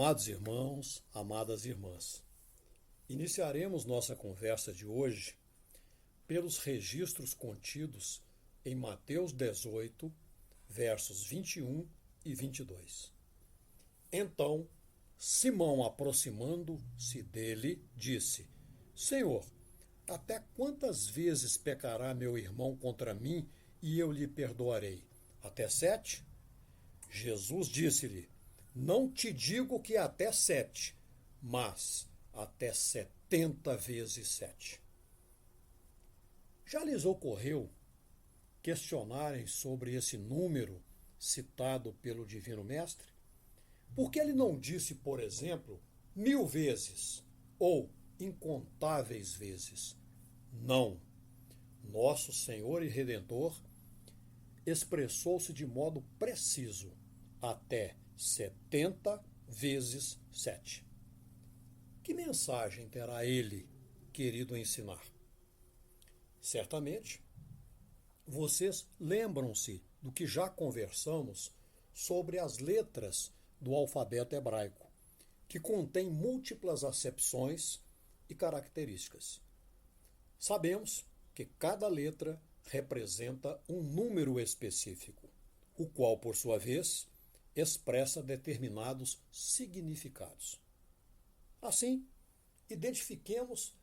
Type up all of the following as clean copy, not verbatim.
Amados irmãos, amadas irmãs, iniciaremos nossa conversa de hoje pelos registros contidos em Mateus 18, versos 21 e 22. Então, Simão, aproximando-se dele, disse: Senhor, até quantas vezes pecará meu irmão contra mim e eu lhe perdoarei? Até 7? Jesus disse-lhe: Não te digo que até 7, mas até 70 vezes 7. Já lhes ocorreu questionarem sobre esse número citado pelo Divino Mestre? Por que ele não disse, por exemplo, 1000 vezes ou incontáveis vezes? Não. Nosso Senhor e Redentor expressou-se de modo preciso, até 70 vezes 7. Que mensagem terá ele querido ensinar? Certamente, vocês lembram-se do que já conversamos sobre as letras do alfabeto hebraico, que contém múltiplas acepções e características. Sabemos que cada letra representa um número específico, o qual, por sua vez, expressa determinados significados. Assim, identifiquemos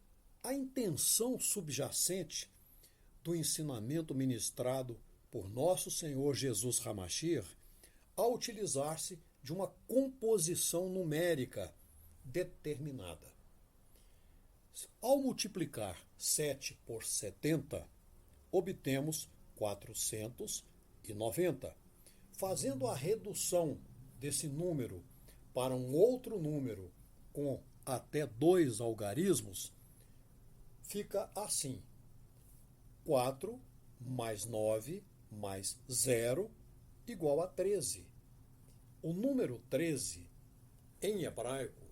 a intenção subjacente do ensinamento ministrado por nosso Senhor Jesus Hamashiach ao utilizar-se de uma composição numérica determinada. Ao multiplicar 7 por 70, obtemos 490. Fazendo a redução desse número para um outro número com até 2 algarismos, fica assim: 4 mais 9 mais 0 igual a 13. O número 13, em hebraico,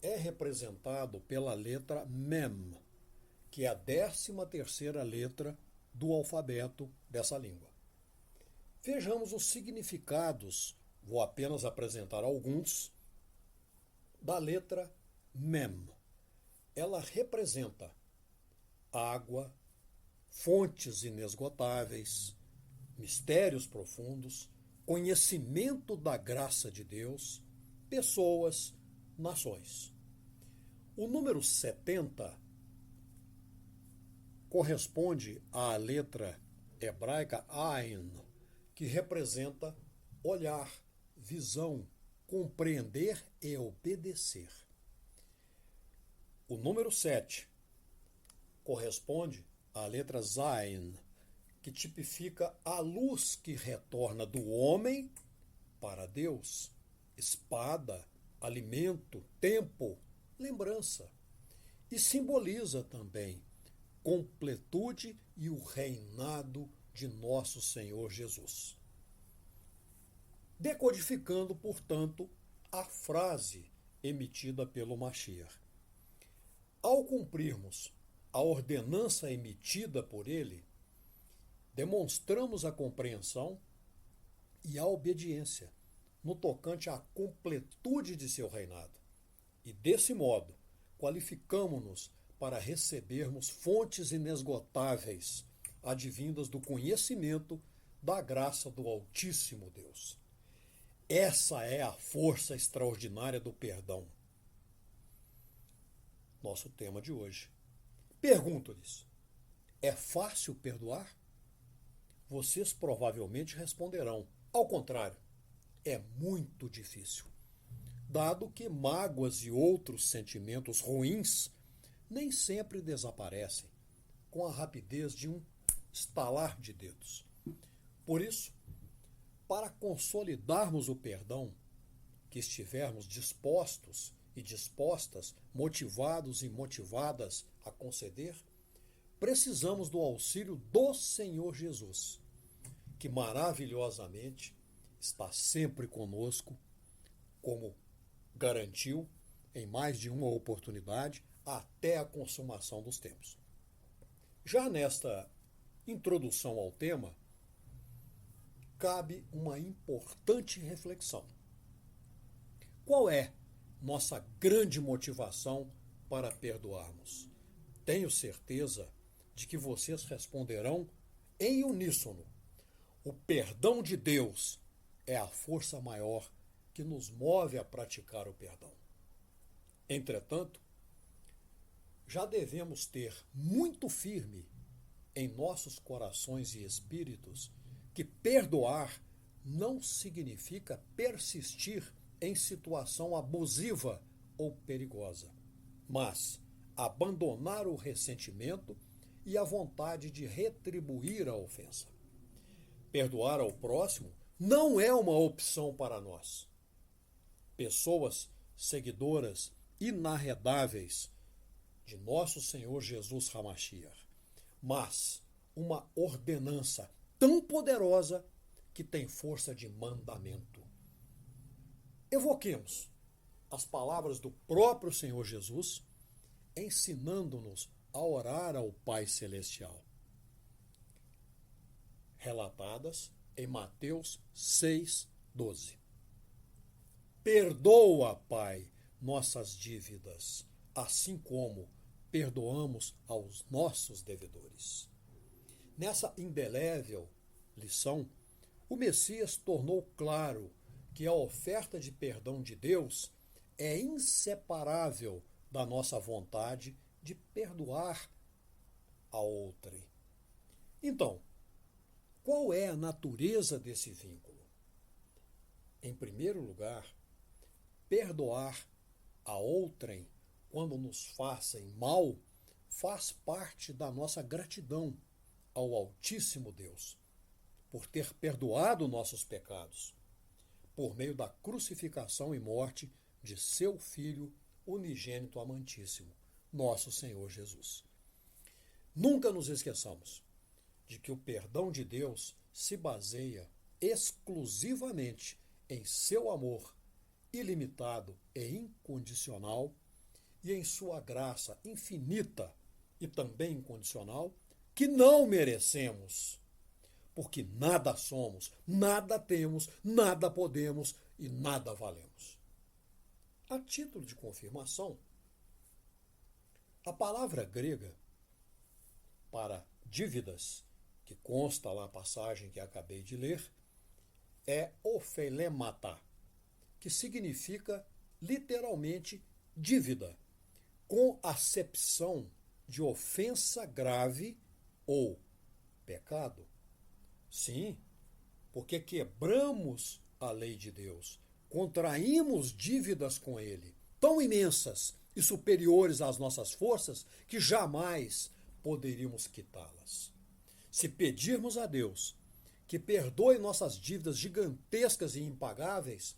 é representado pela letra Mem, que é a 13ª letra do alfabeto dessa língua. Vejamos os significados, vou apenas apresentar alguns, da letra Mem. Ela representa água, fontes inesgotáveis, mistérios profundos, conhecimento da graça de Deus, pessoas, nações. O número 70 corresponde à letra hebraica Ain, que representa olhar, visão, compreender e obedecer. O número 7 corresponde à letra Zain, que tipifica a luz que retorna do homem para Deus, espada, alimento, tempo, lembrança, e simboliza também completude e o reinado de nosso Senhor Jesus. Decodificando, portanto, a frase emitida pelo Mashiach. Ao cumprirmos a ordenança emitida por ele, demonstramos a compreensão e a obediência no tocante à completude de seu reinado. E, desse modo, qualificamo-nos para recebermos fontes inesgotáveis, advindas do conhecimento da graça do Altíssimo Deus. Essa é a força extraordinária do perdão. Nosso tema de hoje. Pergunto-lhes: é fácil perdoar? Vocês provavelmente responderão: ao contrário, é muito difícil, dado que mágoas e outros sentimentos ruins nem sempre desaparecem com a rapidez de um estalar de dedos. Por isso, para consolidarmos o perdão, que estivermos dispostos e dispostas, motivados e motivadas a conceder, precisamos do auxílio do Senhor Jesus, que maravilhosamente está sempre conosco, como garantiu em mais de uma oportunidade, até a consumação dos tempos. Já nesta introdução ao tema, cabe uma importante reflexão. qual é nossa grande motivação para perdoarmos? Tenho certeza de que vocês responderão em uníssono. O perdão de Deus é a força maior que nos move a praticar o perdão. Entretanto, já devemos ter muito firme em nossos corações e espíritos que perdoar não significa persistir em situação abusiva ou perigosa, mas abandonar o ressentimento e a vontade de retribuir a ofensa. Perdoar ao próximo não é uma opção para nós. Pessoas seguidoras inarredáveis de nosso Senhor Jesus Hamashiach, mas uma ordenança tão poderosa que tem força de mandamento. Evoquemos as palavras do próprio Senhor Jesus, ensinando-nos a orar ao Pai Celestial, relatadas em Mateus 6:12. Perdoa, Pai, nossas dívidas, assim como perdoamos aos nossos devedores. Nessa indelével lição, o Messias tornou claro que a oferta de perdão de Deus é inseparável da nossa vontade de perdoar a outrem. Então, qual é a natureza desse vínculo? Em primeiro lugar, perdoar a outrem quando nos fazem mal faz parte da nossa gratidão ao Altíssimo Deus por ter perdoado nossos pecados por meio da crucificação e morte de seu Filho unigênito amantíssimo, nosso Senhor Jesus. Nunca nos esqueçamos de que o perdão de Deus se baseia exclusivamente em seu amor ilimitado e incondicional e em sua graça infinita e também incondicional que não merecemos, porque nada somos, nada temos, nada podemos e nada valemos. A título de confirmação, a palavra grega para dívidas, que consta lá a passagem que acabei de ler, é ophelemata, que significa literalmente dívida, com acepção de ofensa grave ou pecado. Sim, porque quebramos a lei de Deus, contraímos dívidas com Ele, tão imensas e superiores às nossas forças que jamais poderíamos quitá-las. Se pedirmos a Deus que perdoe nossas dívidas gigantescas e impagáveis,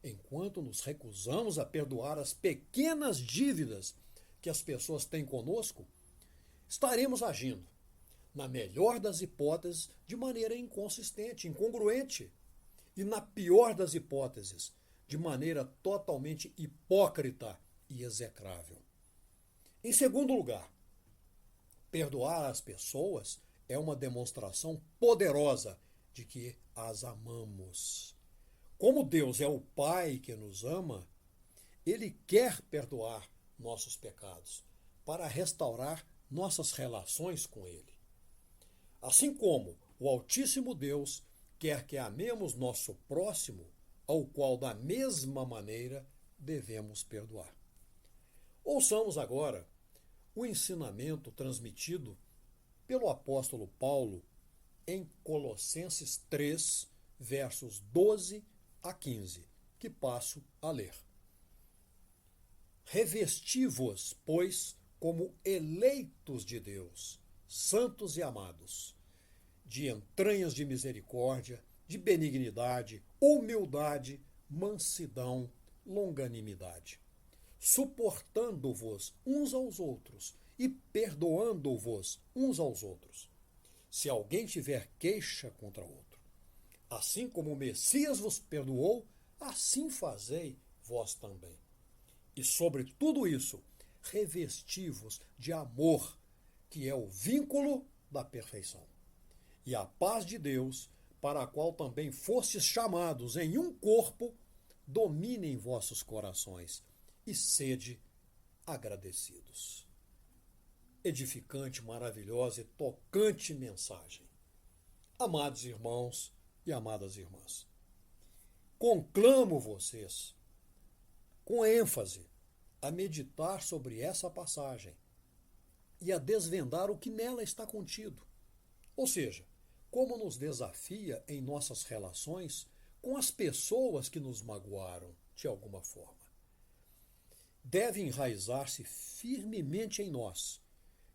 enquanto nos recusamos a perdoar as pequenas dívidas que as pessoas têm conosco, estaremos agindo, na melhor das hipóteses, de maneira inconsistente, incongruente, e na pior das hipóteses, de maneira totalmente hipócrita e execrável. Em segundo lugar, perdoar as pessoas é uma demonstração poderosa de que as amamos. Como Deus é o Pai que nos ama, Ele quer perdoar nossos pecados para restaurar nossas relações com Ele. Assim como o Altíssimo Deus quer que amemos nosso próximo, ao qual da mesma maneira devemos perdoar. Ouçamos agora o ensinamento transmitido pelo apóstolo Paulo em Colossenses 3, versos 12 a 15, que passo a ler. Revesti-vos, pois, como eleitos de Deus, santos e amados, de entranhas de misericórdia, de benignidade, humildade, mansidão, longanimidade, suportando-vos uns aos outros e perdoando-vos uns aos outros, se alguém tiver queixa contra outro. Assim como o Messias vos perdoou, assim fazei vós também. E sobre tudo isso, revesti-vos de amor, que é o vínculo da perfeição. E a paz de Deus, para a qual também fostes chamados em um corpo, dominem vossos corações e sede agradecidos. Edificante, maravilhosa e tocante mensagem. Amados irmãos e amadas irmãs, conclamo vocês, com ênfase, a meditar sobre essa passagem e a desvendar o que nela está contido. Ou seja, como nos desafia em nossas relações com as pessoas que nos magoaram de alguma forma. Deve enraizar-se firmemente em nós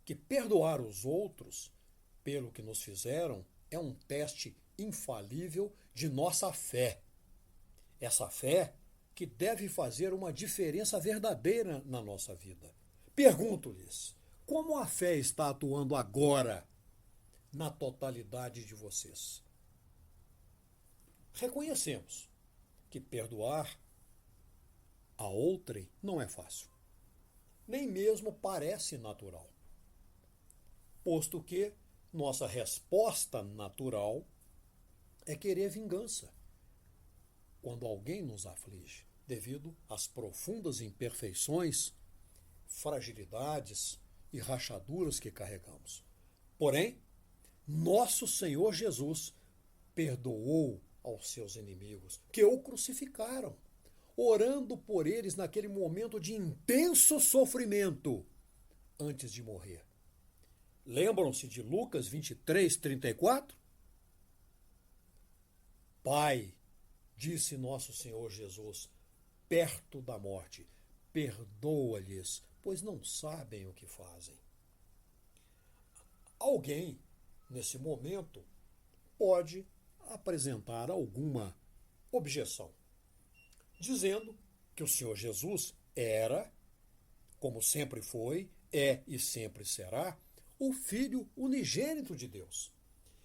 que perdoar os outros pelo que nos fizeram é um teste infalível de nossa fé. Essa fé que deve fazer uma diferença verdadeira na nossa vida. Pergunto-lhes, como a fé está atuando agora na totalidade de vocês? Reconhecemos que perdoar a outrem não é fácil, nem mesmo parece natural, posto que nossa resposta natural é querer vingança quando alguém nos aflige, devido às profundas imperfeições, fragilidades e rachaduras que carregamos. Porém, nosso Senhor Jesus perdoou aos seus inimigos, que o crucificaram, orando por eles naquele momento de intenso sofrimento antes de morrer. Lembram-se de Lucas 23, 34? Pai, disse nosso Senhor Jesus, perto da morte, perdoa-lhes, pois não sabem o que fazem. Alguém, nesse momento, pode apresentar alguma objeção, dizendo que o Senhor Jesus era, como sempre foi, é e sempre será, o Filho unigênito de Deus.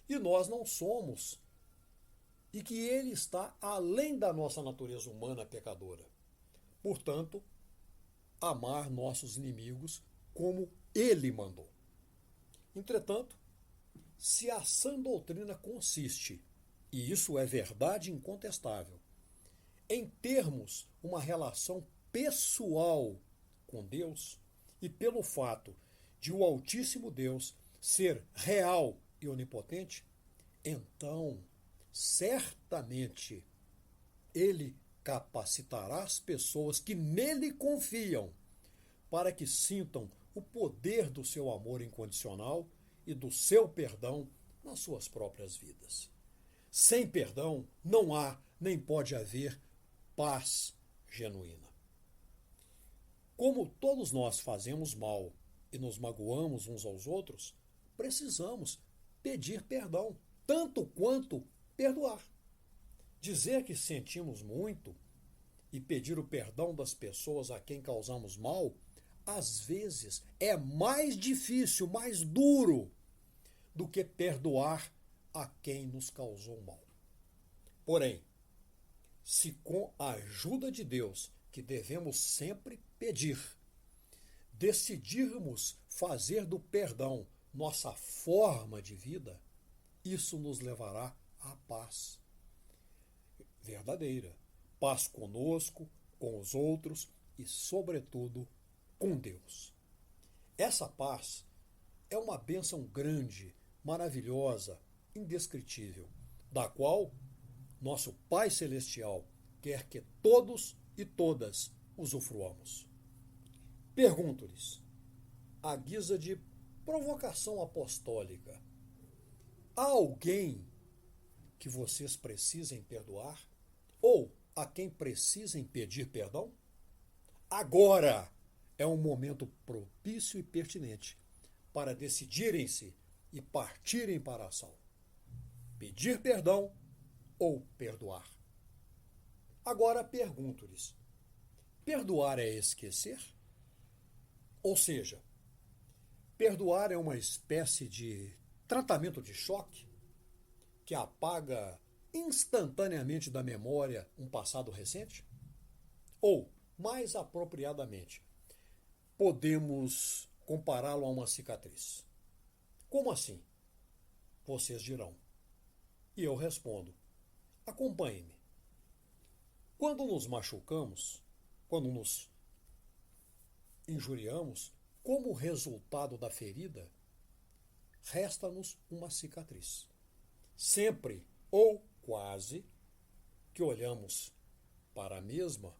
E nós não somos, e que ele está além da nossa natureza humana pecadora. Portanto, amar nossos inimigos como ele mandou. Entretanto, se a sã doutrina consiste, e isso é verdade incontestável, em termos uma relação pessoal com Deus, e pelo fato de o Altíssimo Deus ser real e onipotente, então, certamente, ele capacitará as pessoas que nele confiam para que sintam o poder do seu amor incondicional e do seu perdão nas suas próprias vidas. Sem perdão não há nem pode haver paz genuína. Como todos nós fazemos mal e nos magoamos uns aos outros, precisamos pedir perdão, tanto quanto perdoar. Dizer que sentimos muito e pedir o perdão das pessoas a quem causamos mal, às vezes é mais difícil, mais duro do que perdoar a quem nos causou mal. Porém, se com a ajuda de Deus, que devemos sempre pedir, decidirmos fazer do perdão nossa forma de vida, isso nos levará à paz verdadeira. Paz conosco, com os outros e, sobretudo, com Deus. Essa paz é uma bênção grande, maravilhosa, indescritível, da qual nosso Pai Celestial quer que todos e todas usufruamos. Pergunto-lhes, à guisa de provocação apostólica, há alguém que vocês precisem perdoar? Ou a quem precisem pedir perdão? Agora é um momento propício e pertinente para decidirem-se e partirem para a ação. Pedir perdão ou perdoar? Agora pergunto-lhes, perdoar é esquecer? Ou seja, perdoar é uma espécie de tratamento de choque que apaga instantaneamente da memória um passado recente? Ou, mais apropriadamente, podemos compará-lo a uma cicatriz. Como assim? Vocês dirão. E eu respondo, acompanhe-me. Quando nos machucamos, quando nos injuriamos, como resultado da ferida, resta-nos uma cicatriz. Sempre ou quase que olhamos para a mesma,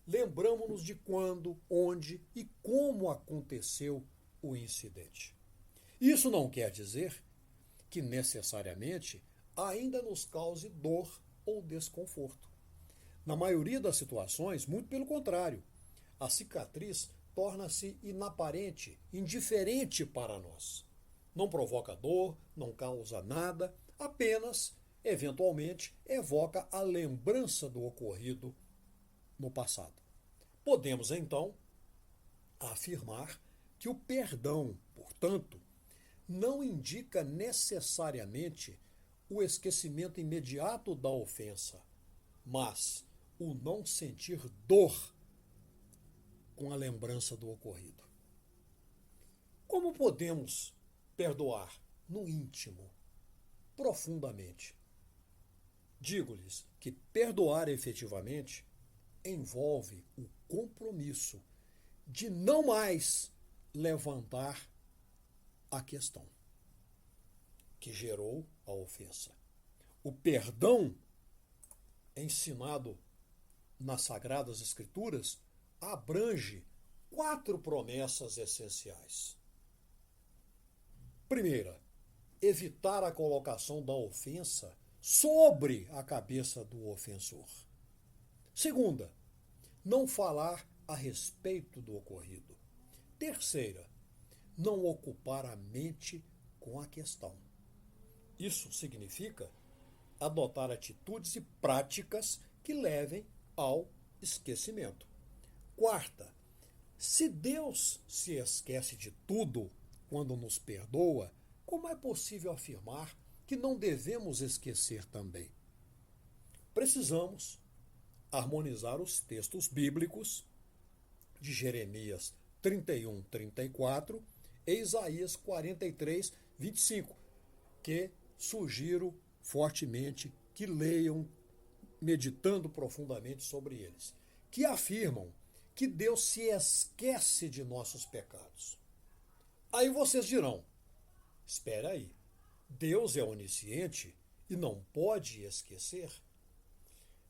lembramos-nos de quando, onde e como aconteceu o incidente. Isso não quer dizer que necessariamente ainda nos cause dor ou desconforto. Na maioria das situações, muito pelo contrário, a cicatriz torna-se inaparente, indiferente para nós. Não provoca dor, não causa nada, apenas, eventualmente, evoca a lembrança do ocorrido no passado. Podemos, então, afirmar que o perdão, portanto, não indica necessariamente o esquecimento imediato da ofensa, mas o não sentir dor com a lembrança do ocorrido. Como podemos perdoar no íntimo, profundamente? Digo-lhes que perdoar efetivamente envolve o compromisso de não mais levantar a questão que gerou a ofensa. O perdão ensinado nas Sagradas Escrituras abrange 4 promessas essenciais. Primeira, evitar a colocação da ofensa sobre a cabeça do ofensor. Segunda, não falar a respeito do ocorrido. Terceira, não ocupar a mente com a questão. Isso significa adotar atitudes e práticas que levem ao esquecimento. Quarta, se Deus se esquece de tudo quando nos perdoa, como é possível afirmar que não devemos esquecer também? Precisamos harmonizar os textos bíblicos de Jeremias 31, 34 e Isaías 43, 25, que sugiro fortemente que leiam, meditando profundamente sobre eles, que afirmam que Deus se esquece de nossos pecados. Aí vocês dirão, espera aí, Deus é onisciente e não pode esquecer?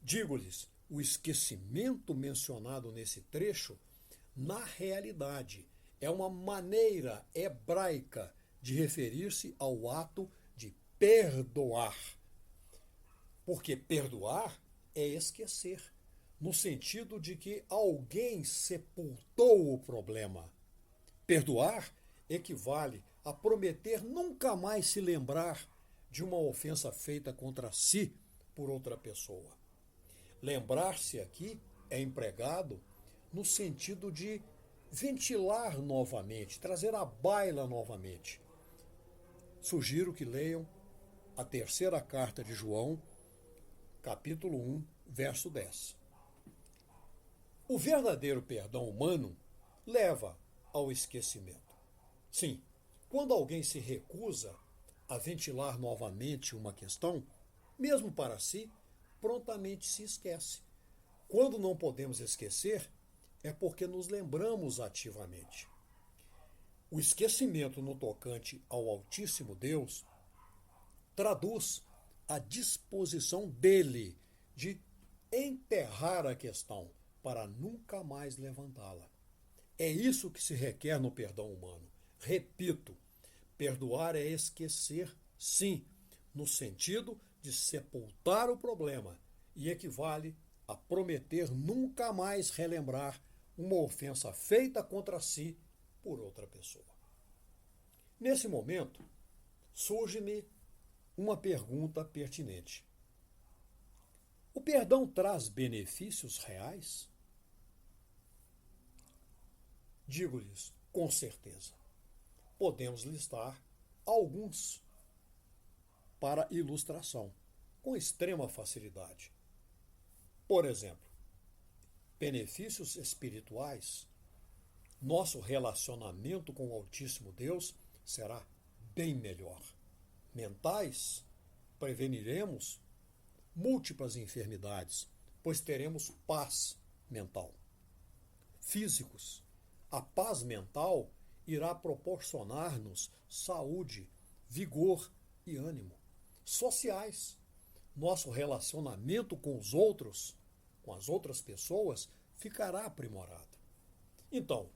Digo-lhes, o esquecimento mencionado nesse trecho, na realidade, é uma maneira hebraica de referir-se ao ato de perdoar. Porque perdoar é esquecer, no sentido de que alguém sepultou o problema. Perdoar equivale a prometer nunca mais se lembrar de uma ofensa feita contra si por outra pessoa. Lembrar-se aqui é empregado no sentido de ventilar novamente, trazer à baila novamente. Sugiro que leiam a 3ª carta de João, capítulo 1, verso 10. O verdadeiro perdão humano leva ao esquecimento. Sim, quando alguém se recusa a ventilar novamente uma questão, mesmo para si, prontamente se esquece. Quando não podemos esquecer, é porque nos lembramos ativamente. O esquecimento no tocante ao Altíssimo Deus traduz a disposição dele de enterrar a questão para nunca mais levantá-la. É isso que se requer no perdão humano. Repito, perdoar é esquecer, sim, no sentido de sepultar o problema e equivale a prometer nunca mais relembrar uma ofensa feita contra si por outra pessoa. Nesse momento, surge-me uma pergunta pertinente. O perdão traz benefícios reais? Digo-lhes, com certeza. Podemos listar alguns para ilustração, com extrema facilidade. Por exemplo, benefícios espirituais. Nosso relacionamento com o Altíssimo Deus será bem melhor. Mentais, preveniremos múltiplas enfermidades, pois teremos paz mental. Físicos, a paz mental irá proporcionar-nos saúde, vigor e ânimo. Sociais, nosso relacionamento com os outros, com as outras pessoas, ficará aprimorado. Então,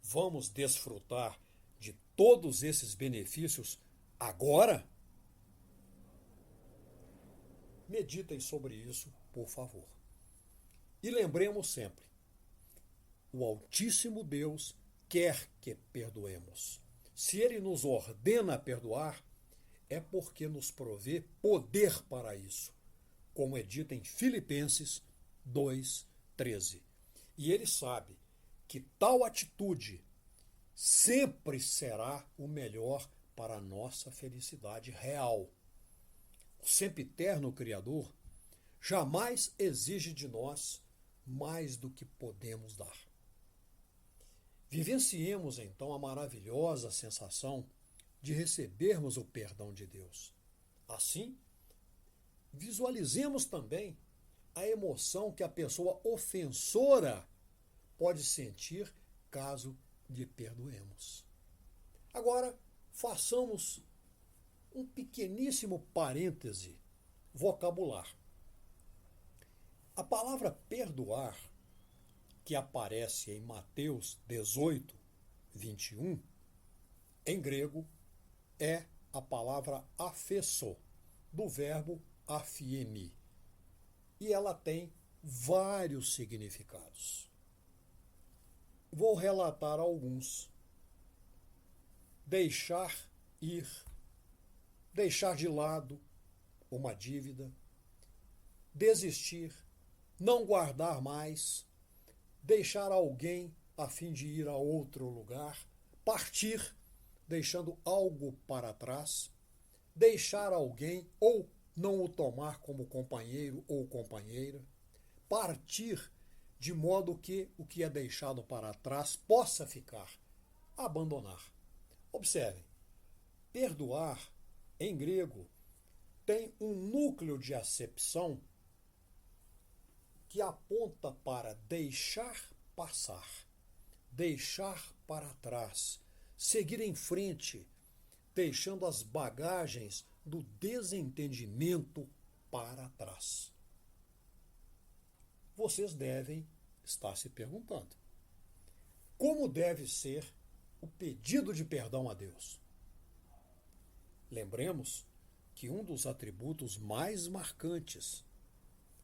vamos desfrutar de todos esses benefícios agora? Meditem sobre isso, por favor. E lembremos sempre, o Altíssimo Deus quer que perdoemos. Se Ele nos ordena perdoar, é porque nos provê poder para isso, como é dito em Filipenses 2:13. E Ele sabe que tal atitude sempre será o melhor para a nossa felicidade real. O sempiterno Criador jamais exige de nós mais do que podemos dar. Vivenciemos então a maravilhosa sensação de recebermos o perdão de Deus. Assim, visualizemos também a emoção que a pessoa ofensora pode sentir caso lhe perdoemos. Agora, façamos um pequeníssimo parêntese vocabular. A palavra perdoar, que aparece em Mateus 18:21, em grego, é a palavra aphesso, do verbo aphiemi. E ela tem vários significados. Vou relatar alguns. Deixar ir, deixar de lado uma dívida, desistir, não guardar mais, deixar alguém a fim de ir a outro lugar, partir, deixando algo para trás, deixar alguém ou não o tomar como companheiro ou companheira, partir de modo que o que é deixado para trás possa ficar, abandonar. Observem, perdoar, em grego, tem um núcleo de acepção que aponta para deixar passar, deixar para trás, seguir em frente, deixando as bagagens do desentendimento para trás. Vocês devem estar se perguntando: como deve ser o pedido de perdão a Deus? Lembremos que um dos atributos mais marcantes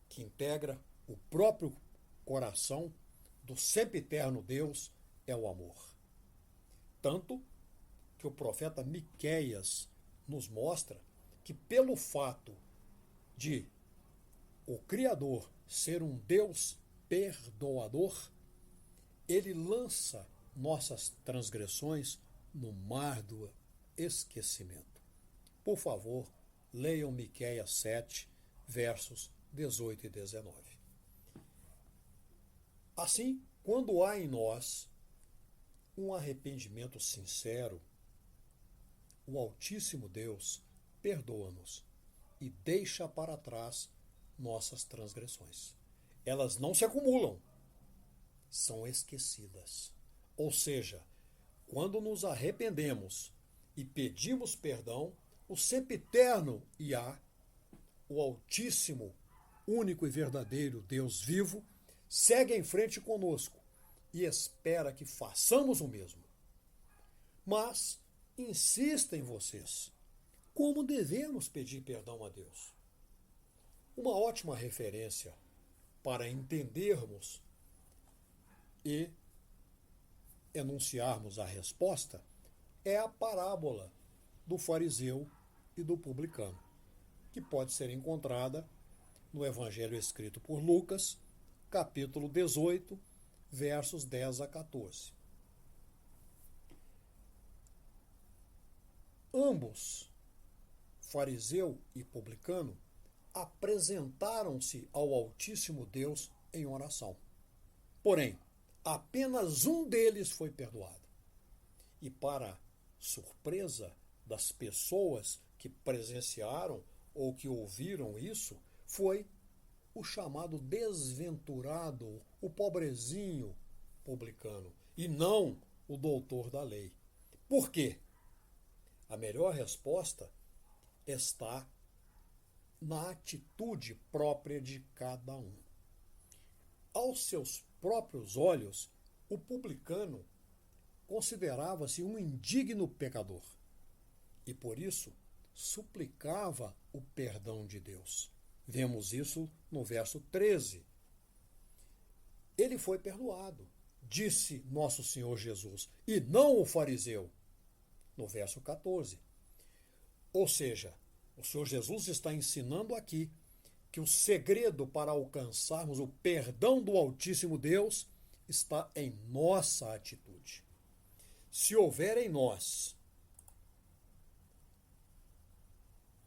que integra o próprio coração do sempiterno Deus é o amor. Tanto que o profeta Miqueias nos mostra que pelo fato de o Criador ser um Deus perdoador, ele lança nossas transgressões no mar do esquecimento. Por favor, leiam Miqueias 7, versos 18 e 19. Assim, quando há em nós um arrependimento sincero, o Altíssimo Deus perdoa-nos e deixa para trás nossas transgressões. Elas não se acumulam, são esquecidas. Ou seja, quando nos arrependemos e pedimos perdão, o sempiterno Iá, o Altíssimo, único e verdadeiro Deus vivo, segue em frente conosco e espera que façamos o mesmo. Mas insistem vocês, como devemos pedir perdão a Deus? Uma ótima referência para entendermos e enunciarmos a resposta é a parábola do fariseu e do publicano, que pode ser encontrada no Evangelho escrito por Lucas, capítulo 18, versos 10 a 14. Ambos, fariseu e publicano, apresentaram-se ao Altíssimo Deus em oração. Porém, apenas um deles foi perdoado. E para surpresa das pessoas que presenciaram ou que ouviram isso, foi o chamado desventurado, o pobrezinho publicano, e não o doutor da lei. Por quê? A melhor resposta está na atitude própria de cada um. Aos seus próprios olhos, o publicano considerava-se um indigno pecador e, por isso, suplicava o perdão de Deus. Vemos isso no verso 13. Ele foi perdoado, disse nosso Senhor Jesus, e não o fariseu, no verso 14. Ou seja, o Senhor Jesus está ensinando aqui que o segredo para alcançarmos o perdão do Altíssimo Deus está em nossa atitude. Se houver em nós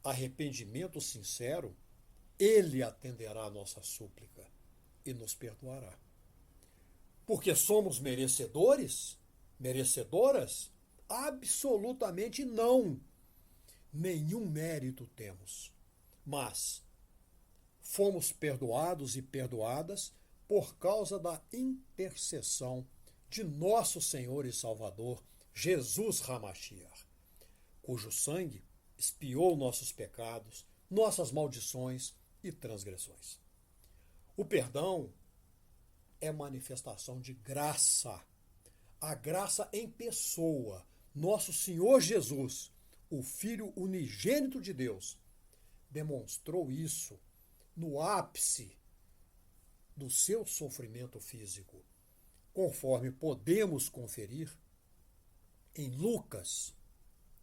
arrependimento sincero, Ele atenderá a nossa súplica e nos perdoará. Porque somos merecedores? Merecedoras? Absolutamente não. Nenhum mérito temos. Mas fomos perdoados e perdoadas por causa da intercessão de nosso Senhor e Salvador, Jesus Hamashiach, cujo sangue expiou nossos pecados, nossas maldições e transgressões. O perdão é manifestação de graça. A graça em pessoa, nosso Senhor Jesus, o Filho unigênito de Deus, demonstrou isso no ápice do seu sofrimento físico, conforme podemos conferir em Lucas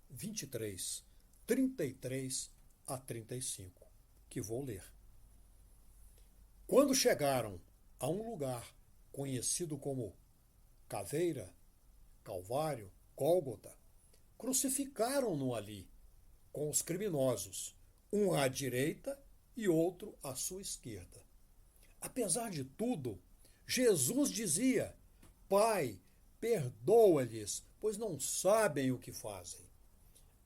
23, 33 a 35, que vou ler. Quando chegaram a um lugar conhecido como Caveira, Calvário, Gólgota, crucificaram-no ali com os criminosos, um à direita e outro à sua esquerda. Apesar de tudo, Jesus dizia: Pai, perdoa-lhes, pois não sabem o que fazem.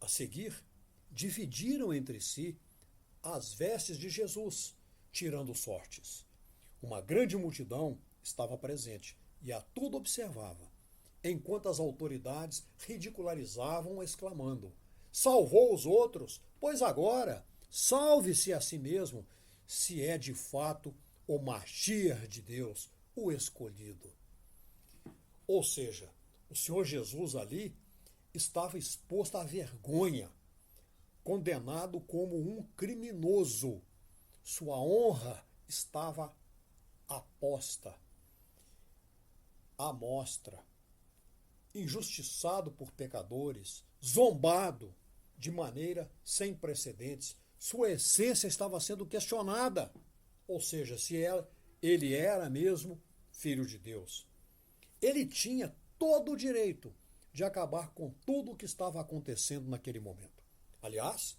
A seguir, dividiram entre si as vestes de Jesus, tirando sortes. Uma grande multidão estava presente e a tudo observava, enquanto as autoridades ridicularizavam, exclamando: Salvou os outros, pois agora salve-se a si mesmo, se é de fato o Mashiach de Deus, o escolhido. Ou seja, o Senhor Jesus ali estava exposto à vergonha, condenado como um criminoso. Sua honra estava aposta, à mostra, injustiçado por pecadores, zombado de maneira sem precedentes. Sua essência estava sendo questionada, ou seja, se ele era mesmo filho de Deus. Ele tinha todo o direito de acabar com tudo o que estava acontecendo naquele momento. Aliás,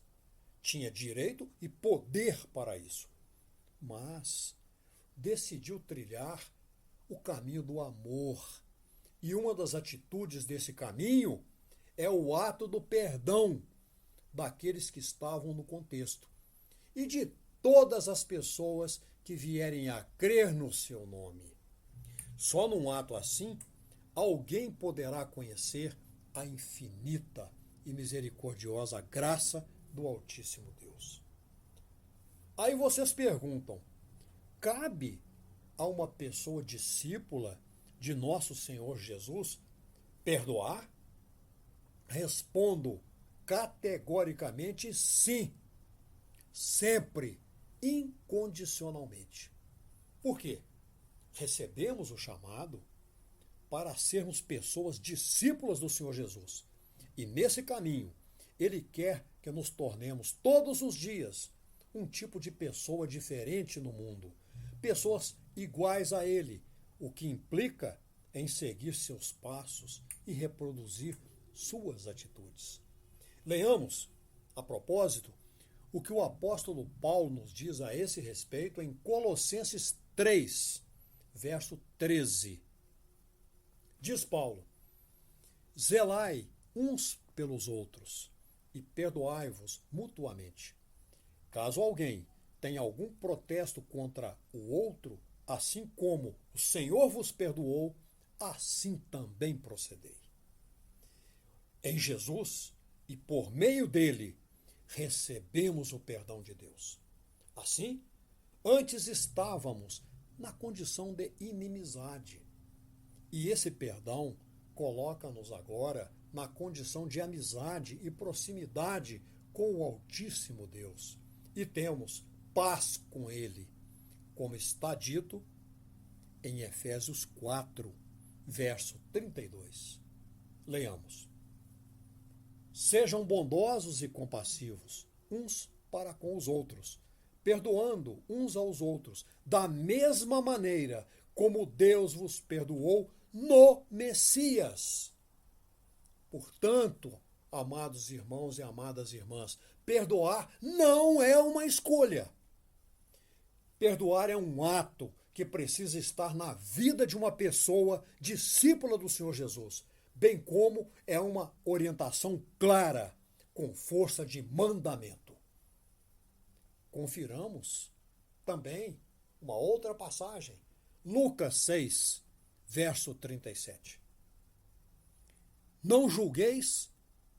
tinha direito e poder para isso. Mas decidiu trilhar o caminho do amor. E uma das atitudes desse caminho é o ato do perdão daqueles que estavam no contexto e de todas as pessoas que vierem a crer no seu nome. Só num ato assim, alguém poderá conhecer a infinita e misericordiosa graça do Altíssimo Deus. Aí vocês perguntam: cabe a uma pessoa discípula de nosso Senhor Jesus perdoar? Respondo categoricamente sim, sempre, incondicionalmente. Por quê? Recebemos o chamado para sermos pessoas discípulas do Senhor Jesus. E nesse caminho, Ele quer que nos tornemos todos os dias um tipo de pessoa diferente no mundo. Pessoas iguais a Ele, o que implica em seguir seus passos e reproduzir suas atitudes. Leiamos, a propósito, o que o apóstolo Paulo nos diz a esse respeito em Colossenses 3, verso 13. Diz Paulo: zelai uns pelos outros e perdoai-vos mutuamente. Caso alguém tem algum protesto contra o outro, assim como o Senhor vos perdoou, assim também procedei. Em Jesus e por meio dele, recebemos o perdão de Deus. Assim, antes estávamos na condição de inimizade. E esse perdão coloca-nos agora na condição de amizade e proximidade com o Altíssimo Deus. E temos paz com ele, como está dito em Efésios 4, verso 32. Leiamos. Sejam bondosos e compassivos, uns para com os outros, perdoando uns aos outros, da mesma maneira como Deus vos perdoou no Messias. Portanto, amados irmãos e amadas irmãs, perdoar não é uma escolha. Perdoar é um ato que precisa estar na vida de uma pessoa discípula do Senhor Jesus, bem como é uma orientação clara, com força de mandamento. Confiramos também uma outra passagem, Lucas 6, verso 37. Não julgueis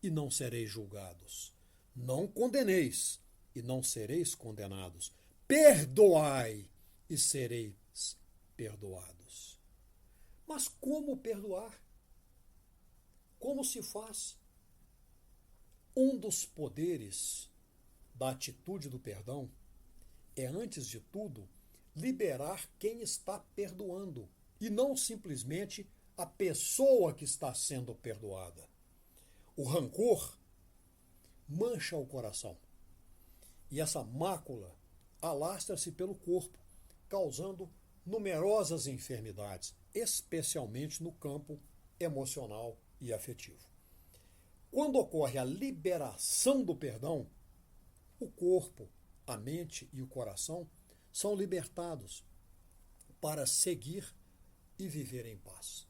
e não sereis julgados. Não condeneis e não sereis condenados. Perdoai e sereis perdoados. Mas como perdoar? Como se faz? Um dos poderes da atitude do perdão é, antes de tudo, liberar quem está perdoando e não simplesmente a pessoa que está sendo perdoada. O rancor mancha o coração e essa mácula alastra-se pelo corpo, causando numerosas enfermidades, especialmente no campo emocional e afetivo. Quando ocorre a liberação do perdão, o corpo, a mente e o coração são libertados para seguir e viver em paz.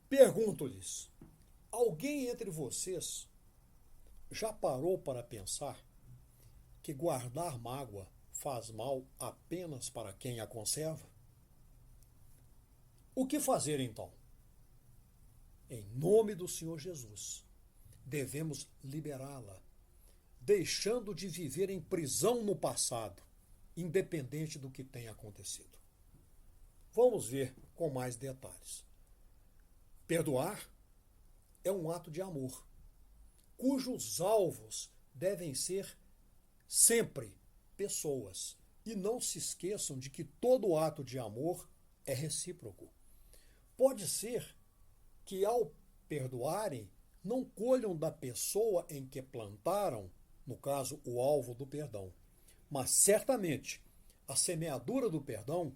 Pergunto-lhes, alguém entre vocês já parou para pensar que guardar mágoa faz mal apenas para quem a conserva? O que fazer então? Em nome do Senhor Jesus, devemos liberá-la, deixando de viver em prisão no passado, independente do que tenha acontecido. Vamos ver com mais detalhes. Perdoar é um ato de amor, cujos alvos devem ser sempre pessoas. E não se esqueçam de que todo ato de amor é recíproco. Pode ser que ao perdoarem, não colham da pessoa em que plantaram, no caso, o alvo do perdão. Mas certamente a semeadura do perdão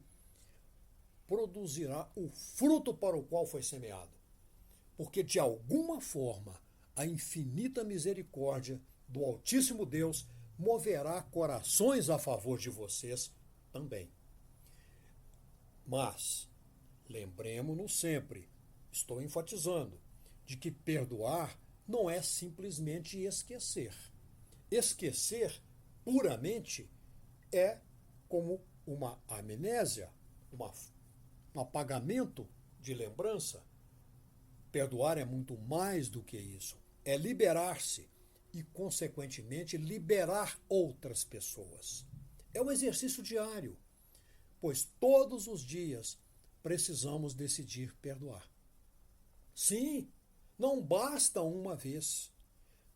produzirá o fruto para o qual foi semeado. Porque de alguma forma a infinita misericórdia do Altíssimo Deus moverá corações a favor de vocês também. Mas lembremos-nos sempre, estou enfatizando, de que perdoar não é simplesmente esquecer. Esquecer puramente é como uma amnésia, um apagamento de lembrança. Perdoar é muito mais do que isso. É liberar-se e, consequentemente, liberar outras pessoas. É um exercício diário, pois todos os dias precisamos decidir perdoar. Sim, não basta uma vez.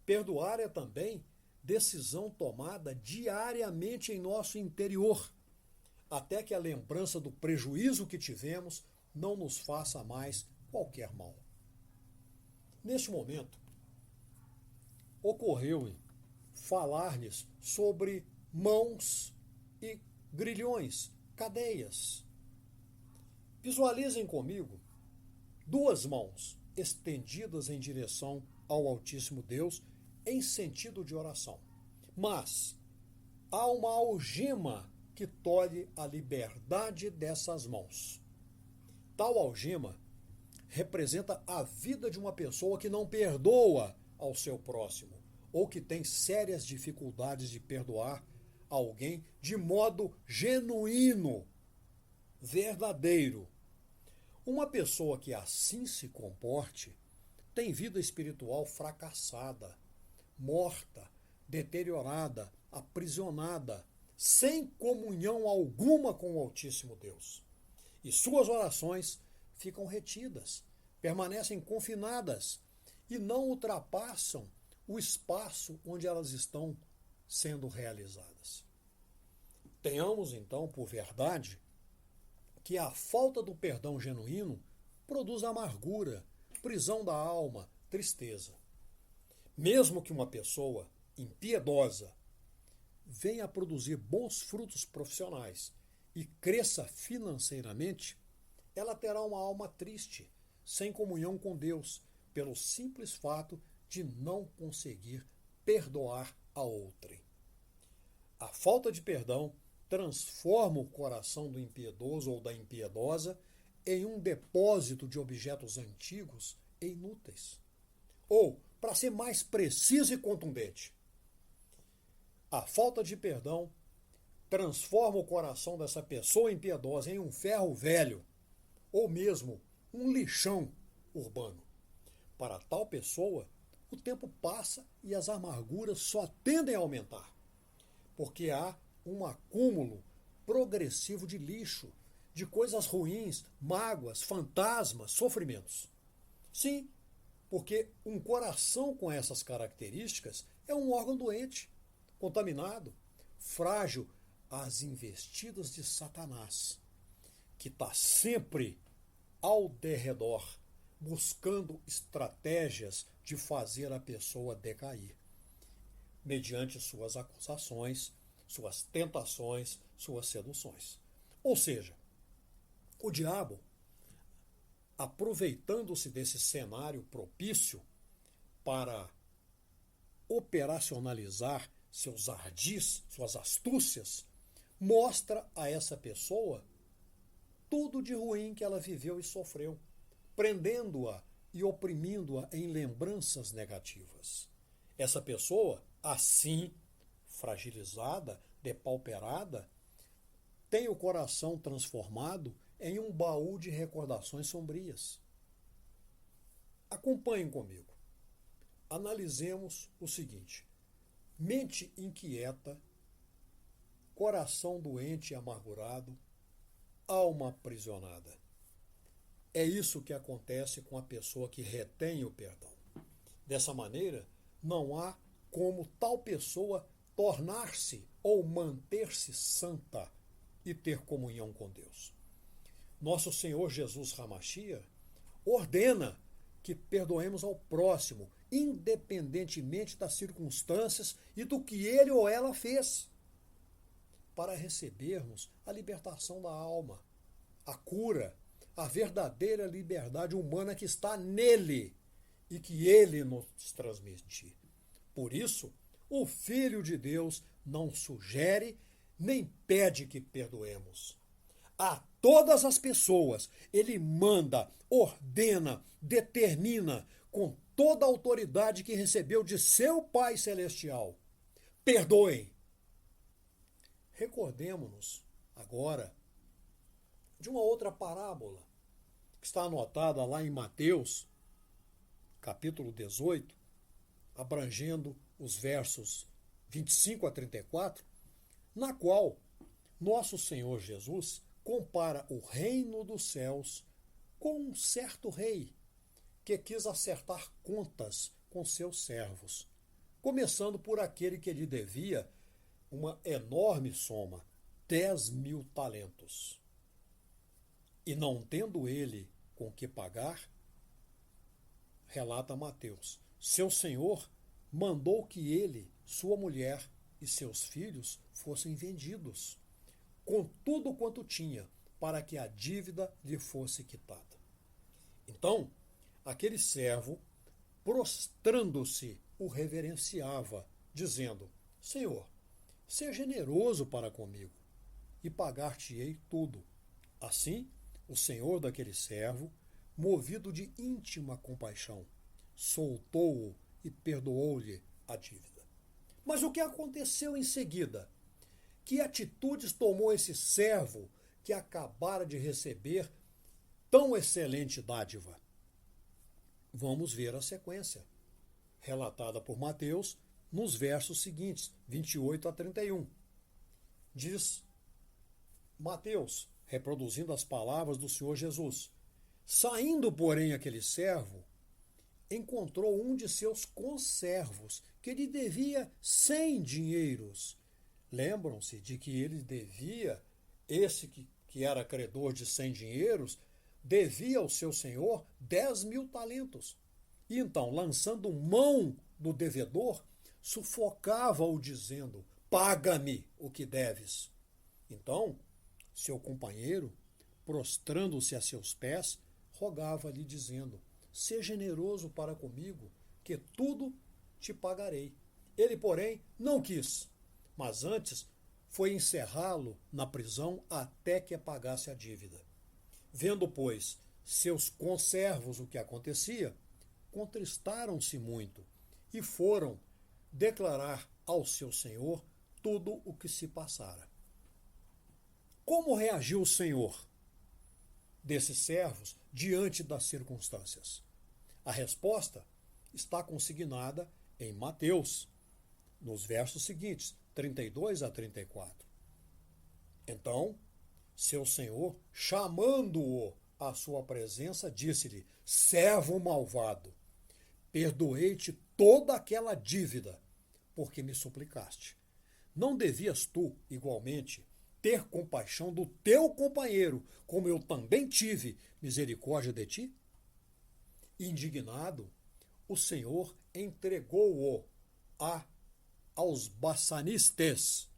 Perdoar é também decisão tomada diariamente em nosso interior, até que a lembrança do prejuízo que tivemos não nos faça mais qualquer mal. Neste momento, ocorreu-me falar-lhes sobre mãos e grilhões, cadeias. Visualizem comigo duas mãos estendidas em direção ao Altíssimo Deus em sentido de oração. Mas há uma algema que tolhe a liberdade dessas mãos. Tal algema representa a vida de uma pessoa que não perdoa ao seu próximo ou que tem sérias dificuldades de perdoar alguém de modo genuíno, verdadeiro. Uma pessoa que assim se comporte tem vida espiritual fracassada, morta, deteriorada, aprisionada, sem comunhão alguma com o Altíssimo Deus. E suas orações ficam retidas, permanecem confinadas e não ultrapassam o espaço onde elas estão sendo realizadas. Tenhamos, então, por verdade que a falta do perdão genuíno produz amargura, prisão da alma, tristeza. Mesmo que uma pessoa impiedosa venha a produzir bons frutos profissionais e cresça financeiramente, ela terá uma alma triste, sem comunhão com Deus, pelo simples fato de não conseguir perdoar a outrem. A falta de perdão transforma o coração do impiedoso ou da impiedosa em um depósito de objetos antigos e inúteis. Ou, para ser mais preciso e contundente, a falta de perdão transforma o coração dessa pessoa impiedosa em um ferro velho, ou mesmo um lixão urbano. Para tal pessoa, o tempo passa e as amarguras só tendem a aumentar, porque há um acúmulo progressivo de lixo, de coisas ruins, mágoas, fantasmas, sofrimentos. Sim, porque um coração com essas características é um órgão doente, contaminado, frágil às investidas de Satanás, que está sempre ao derredor, buscando estratégias de fazer a pessoa decair, mediante suas acusações, suas tentações, suas seduções. Ou seja, o diabo, aproveitando-se desse cenário propício para operacionalizar seus ardis, suas astúcias, mostra a essa pessoa tudo de ruim que ela viveu e sofreu, prendendo-a e oprimindo-a em lembranças negativas. Essa pessoa, assim, fragilizada, depauperada, tem o coração transformado em um baú de recordações sombrias. Acompanhem comigo. Analisemos o seguinte: mente inquieta, coração doente e amargurado, alma aprisionada. É isso que acontece com a pessoa que retém o perdão. Dessa maneira, não há como tal pessoa tornar-se ou manter-se santa e ter comunhão com Deus. Nosso Senhor Jesus Hamashia ordena que perdoemos ao próximo, independentemente das circunstâncias e do que ele ou ela fez, para recebermos a libertação da alma, a cura, a verdadeira liberdade humana que está nele e que ele nos transmite. Por isso, o Filho de Deus não sugere nem pede que perdoemos. A todas as pessoas, ele manda, ordena, determina, com toda a autoridade que recebeu de seu Pai Celestial: perdoem. Recordemo-nos agora de uma outra parábola que está anotada lá em Mateus, capítulo 18, abrangendo os versos 25 a 34, na qual nosso Senhor Jesus compara o reino dos céus com um certo rei que quis acertar contas com seus servos, começando por aquele que lhe devia uma enorme soma, 10.000 talentos. E não tendo ele com que pagar, relata Mateus, seu senhor mandou que ele, sua mulher e seus filhos fossem vendidos, com tudo quanto tinha, para que a dívida lhe fosse quitada. Então, aquele servo, prostrando-se, o reverenciava, dizendo: Senhor, seja generoso para comigo, e pagar-te-ei tudo. Assim, o senhor daquele servo, movido de íntima compaixão, soltou-o e perdoou-lhe a dívida. Mas o que aconteceu em seguida? Que atitudes tomou esse servo que acabara de receber tão excelente dádiva? Vamos ver a sequência, relatada por Mateus nos versos seguintes, 28 a 31. Diz Mateus, reproduzindo as palavras do Senhor Jesus: saindo, porém, aquele servo, encontrou um de seus conservos, que lhe devia 100 dinheiros. Lembram-se de que ele devia, esse que era credor de 100 dinheiros, devia ao seu senhor 10.000 talentos. E então, lançando mão do devedor, sufocava-o dizendo: paga-me o que deves. Então, seu companheiro, prostrando-se a seus pés, rogava-lhe dizendo: seja generoso para comigo, que tudo te pagarei. Ele, porém, não quis, mas antes foi encerrá-lo na prisão até que pagasse a dívida. Vendo, pois, seus conservos o que acontecia, contristaram-se muito e foram declarar ao seu senhor tudo o que se passara. Como reagiu o senhor desses servos diante das circunstâncias? A resposta está consignada em Mateus, nos versos seguintes, 32 a 34. Então, seu senhor, chamando-o à sua presença, disse-lhe: servo malvado, perdoei-te toda aquela dívida, porque me suplicaste. Não devias tu, igualmente, ter compaixão do teu companheiro, como eu também tive misericórdia de ti? Indignado, o Senhor entregou-o aos bassanistes.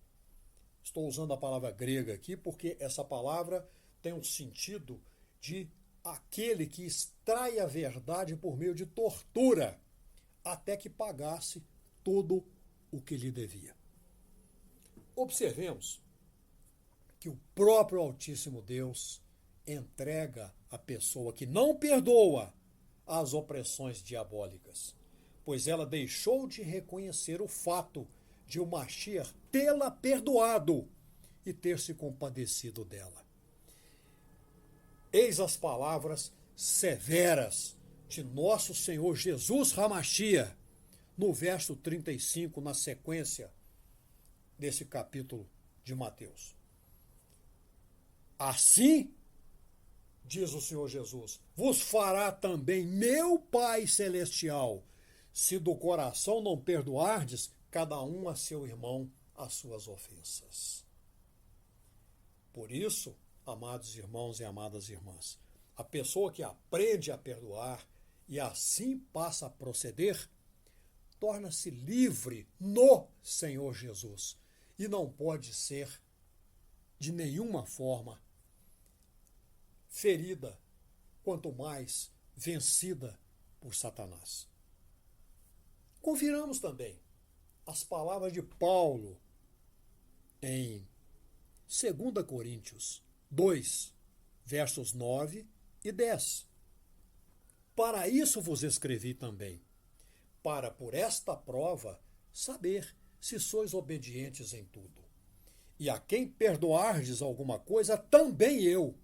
Estou usando a palavra grega aqui porque essa palavra tem um sentido de aquele que extrai a verdade por meio de tortura, até que pagasse tudo o que lhe devia. Observemos que o próprio Altíssimo Deus entrega a pessoa que não perdoa às opressões diabólicas, pois ela deixou de reconhecer o fato de o Mashiach tê-la perdoado e ter se compadecido dela. Eis as palavras severas de nosso Senhor Jesus Hamashiach, no verso 35, na sequência desse capítulo de Mateus. Assim, diz o Senhor Jesus, vos fará também meu Pai Celestial, se do coração não perdoardes cada um a seu irmão as suas ofensas. Por isso, amados irmãos e amadas irmãs, a pessoa que aprende a perdoar e assim passa a proceder, torna-se livre no Senhor Jesus e não pode ser, de nenhuma forma, ferida, quanto mais vencida por Satanás. Confiramos também as palavras de Paulo em 2 Coríntios 2, versos 9 e 10. Para isso vos escrevi também, para por esta prova saber se sois obedientes em tudo. E a quem perdoardes alguma coisa, também eu.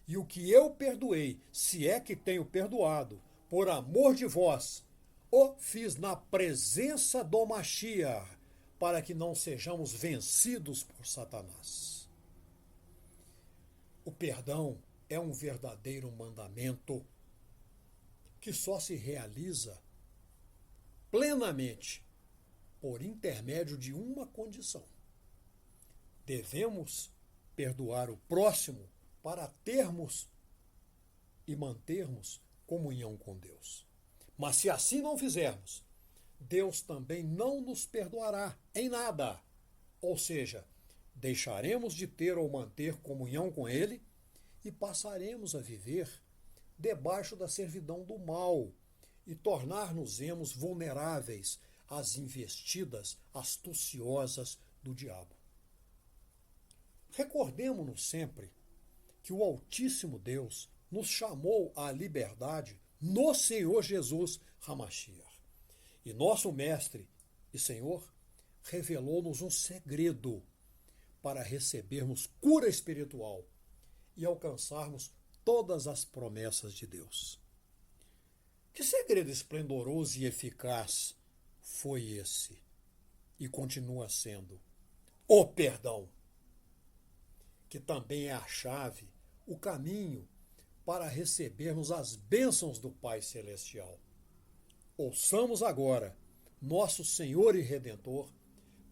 E o que eu perdoei, se é que tenho perdoado, por amor de vós, o fiz na presença do Mashiach, para que não sejamos vencidos por Satanás. O perdão é um verdadeiro mandamento que só se realiza plenamente por intermédio de uma condição. Devemos perdoar o próximo para termos e mantermos comunhão com Deus. Mas se assim não fizermos, Deus também não nos perdoará em nada. Ou seja, deixaremos de ter ou manter comunhão com Ele e passaremos a viver debaixo da servidão do mal e tornar-nos-emos vulneráveis às investidas astuciosas do diabo. Recordemo-nos sempre que o Altíssimo Deus nos chamou à liberdade no Senhor Jesus Hamashiach. E nosso Mestre e Senhor revelou-nos um segredo para recebermos cura espiritual e alcançarmos todas as promessas de Deus. Que segredo esplendoroso e eficaz foi esse e continua sendo? O perdão, que também é a chave, o caminho para recebermos as bênçãos do Pai Celestial. Ouçamos agora nosso Senhor e Redentor,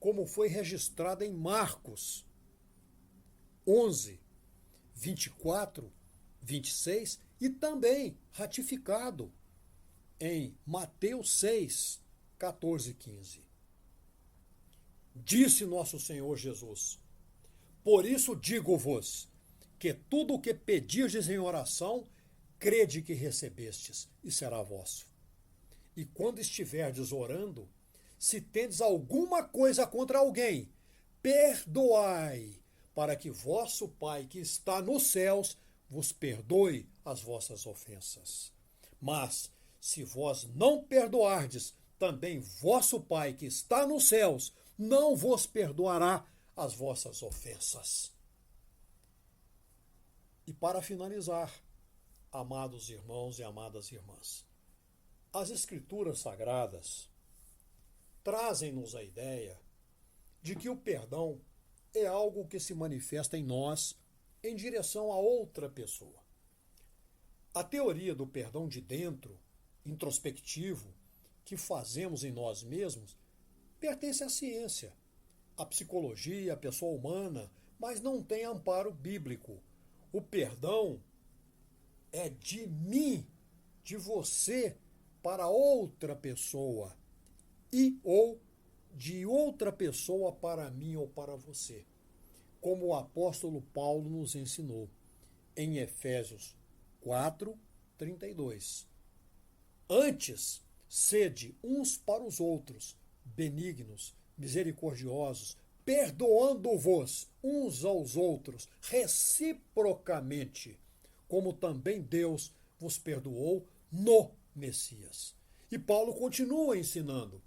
como foi registrado em Marcos 11, 24, 26 e também ratificado em Mateus 6, 14 e 15. Disse nosso Senhor Jesus: por isso digo-vos, que tudo o que pedirdes em oração, crede que recebestes, e será vosso. E quando estiverdes orando, se tendes alguma coisa contra alguém, perdoai, para que vosso Pai que está nos céus vos perdoe as vossas ofensas. Mas, se vós não perdoardes, também vosso Pai que está nos céus não vos perdoará as vossas ofensas. E para finalizar, amados irmãos e amadas irmãs, as Escrituras Sagradas trazem-nos a ideia de que o perdão é algo que se manifesta em nós em direção a outra pessoa. A teoria do perdão de dentro, introspectivo, que fazemos em nós mesmos, pertence à ciência, à psicologia, à pessoa humana, mas não tem amparo bíblico. O perdão é de mim, de você, para outra pessoa e ou de outra pessoa para mim ou para você, como o apóstolo Paulo nos ensinou em Efésios 4, 32. Antes, sede uns para os outros, benignos, misericordiosos, perdoando-vos uns aos outros, reciprocamente, como também Deus vos perdoou no Messias. E Paulo continua ensinando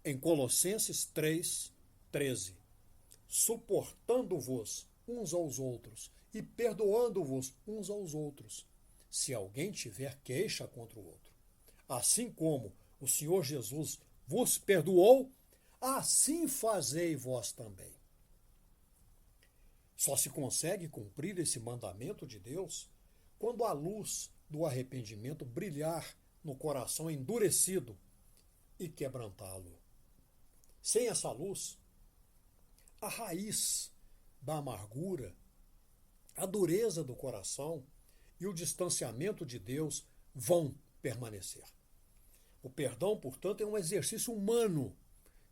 em Colossenses 3, 13, suportando-vos uns aos outros e perdoando-vos uns aos outros, se alguém tiver queixa contra o outro. Assim como o Senhor Jesus vos perdoou, assim fazei vós também. Só se consegue cumprir esse mandamento de Deus quando a luz do arrependimento brilhar no coração endurecido e quebrantá-lo. Sem essa luz, a raiz da amargura, a dureza do coração e o distanciamento de Deus vão permanecer. O perdão, portanto, é um exercício humano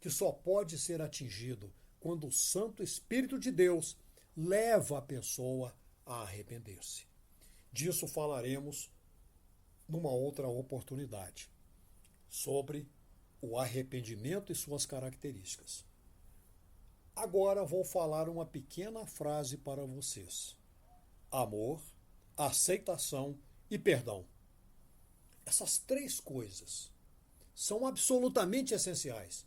que só pode ser atingido quando o Santo Espírito de Deus leva a pessoa a arrepender-se. Disso falaremos numa outra oportunidade, sobre o arrependimento e suas características. Agora vou falar uma pequena frase para vocês: amor, aceitação e perdão. Essas três coisas são absolutamente essenciais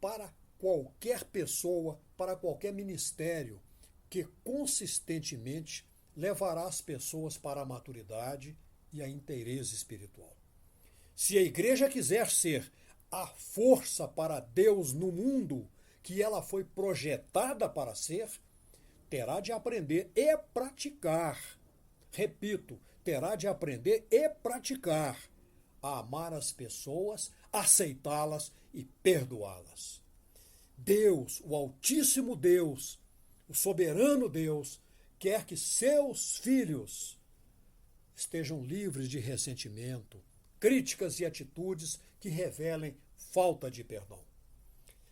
para qualquer pessoa, para qualquer ministério que consistentemente levará as pessoas para a maturidade e a inteireza espiritual. Se a igreja quiser ser a força para Deus no mundo que ela foi projetada para ser, terá de aprender e praticar. Repito, terá de aprender e praticar a amar as pessoas, aceitá-las e perdoá-las. Deus, o Altíssimo Deus, o soberano Deus, quer que seus filhos estejam livres de ressentimento, críticas e atitudes que revelem falta de perdão.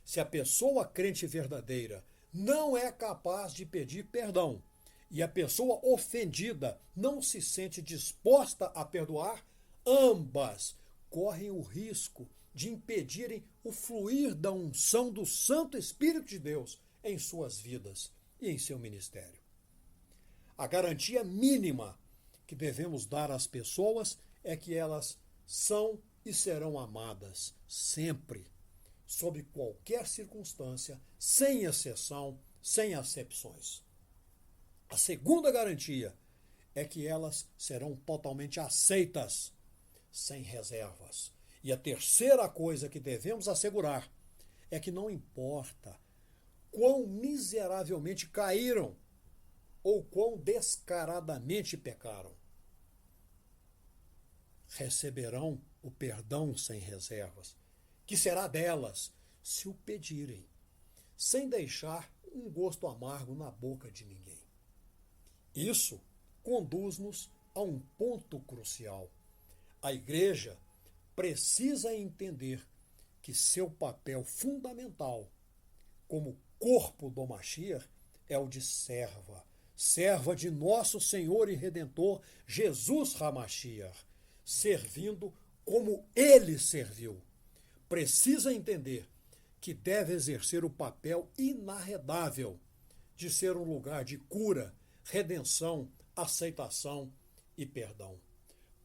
Se a pessoa crente verdadeira não é capaz de pedir perdão e a pessoa ofendida não se sente disposta a perdoar, ambas correm o risco de impedirem o fluir da unção do Santo Espírito de Deus em suas vidas e em seu ministério. A garantia mínima que devemos dar às pessoas é que elas são e serão amadas sempre, sob qualquer circunstância, sem exceção, sem acepções. A segunda garantia é que elas serão totalmente aceitas, sem reservas. E a terceira coisa que devemos assegurar é que não importa quão miseravelmente caíram ou quão descaradamente pecaram, receberão o perdão sem reservas, que será delas se o pedirem, sem deixar um gosto amargo na boca de ninguém. Isso conduz-nos a um ponto crucial. A igreja precisa entender que seu papel fundamental como corpo do Mashiach é o de serva, serva de nosso Senhor e Redentor Jesus HaMashiach, servindo como ele serviu. Precisa entender que deve exercer o papel inarredável de ser um lugar de cura, redenção, aceitação e perdão.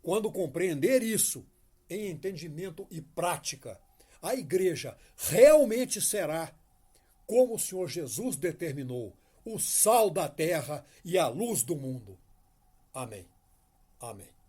Quando compreender isso em entendimento e prática, a igreja realmente será, como o Senhor Jesus determinou, o sal da terra e a luz do mundo. Amém. Amém.